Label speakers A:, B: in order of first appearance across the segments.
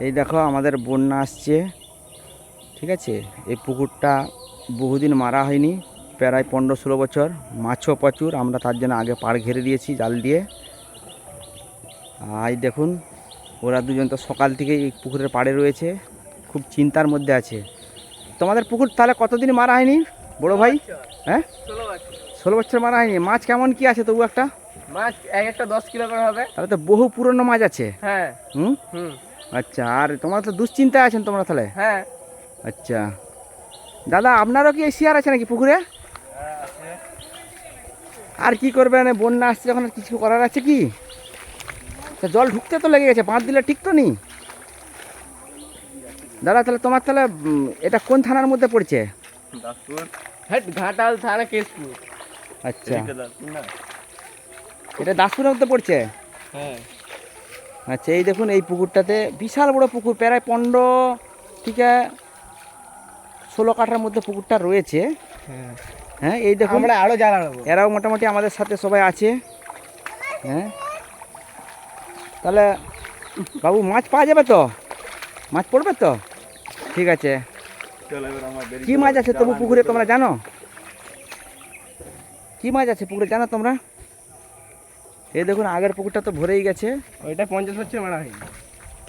A: এই দেখো আমাদের বন্যা আসছে, ঠিক আছে। এই পুকুরটা বহুদিন মারা হয়নি, প্রায় 15-16 বছর। মাছও প্রচুর, আমরা তার জন্য আগে পাড় ঘিরে দিয়েছি জাল দিয়ে। আর দেখুন ওরা দুজন তো সকাল থেকেই এই পুকুরের পাড়ে রয়েছে, খুব চিন্তার মধ্যে আছে। তোমাদের পুকুর তাহলে কতদিন মারা হয়নি বড় ভাই? হ্যাঁ 16 বছর মারা হয়নি। মাছ কেমন কি আছে তবু একটা?
B: মাছ এক একটা 10 কিলো করে হবে।
A: তাহলে তো বহু পুরনো মাছ আছে।
B: হ্যাঁ।
A: হুম। আচ্ছা, আর তোমরা তো দুশ্চিন্তায় আছেন তোমরা তাহলে?
B: হ্যাঁ।
A: আচ্ছা দাদা, আপনারও কি এই শেয়ার আছে নাকি পুকুরে? আর কি করবেন, বন্যা আসছে যখন, কিছু করার আছে কি? তা জল ঢুকতে তো লেগে গেছে, বাঁধ দিলে ঠিক তো নেই দাদা। তাহলে তোমার তাহলে এটা কোন থানার মধ্যে পড়ছে?
B: ঘাটাল থানা কেশপুর।
A: আচ্ছা, এটা দাসপুরের মধ্যে পড়ছে।
B: হ্যাঁ।
A: আচ্ছা, এই দেখুন এই পুকুরটাতে বিশাল বড় পুকুর, প্রায় 15 থেকে 16 কাঠার মধ্যে পুকুরটা রয়েছে। হ্যাঁ, এই দেখুন
B: আমরা আরো জ্বালাবো।
A: এরাও মোটামুটি আমাদের সাথে সবাই আছে। হ্যাঁ, তাহলে বাবু মাছ পাওয়া যাবে তো? মাছ পড়বে তো? ঠিক আছে। কি মাছ আছে তবু পুকুরে তোমরা জানো? কি মাছ আছে পুকুরে জানো তোমরা? এই দেখুন আগের পুকুরটা তো ভরেই গেছে।
B: ওইটা 50 বছর মারা হয়নি,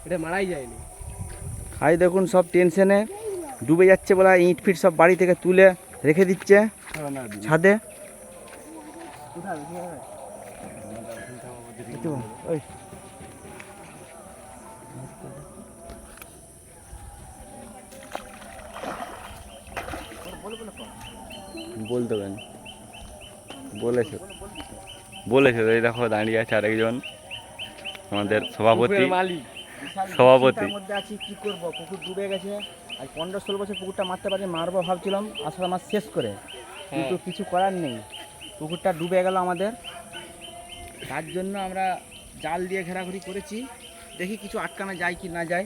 B: এটা মারাই যায়নি।
A: আই দেখুন সব টেনশনে ডুবে যাচ্ছে বলে ইট ফিট সব বাড়ি থেকে তুলে রেখে দিচ্ছে ছাদে। ওই বলতে পারেন, বলেছে বলেছে এই দেখো দাঁড়িয়ে আছে আরেকজন আমাদের সভাপতি। সভাপতি মধ্যে আছি, কি করব, পুকুর ডুবে গেছে। আর 15-16 বছর পুকুরটা মারতে পারি, মারবো ভাবছিলাম আষাঢ় মাস শেষ করে, কিন্তু কিছু করার নেই, পুকুরটা ডুবে গেল আমাদের। তার জন্য আমরা জাল দিয়ে ঘেরাঘুরি করেছি, দেখি কিছু আটকানো যায় কি না যায়।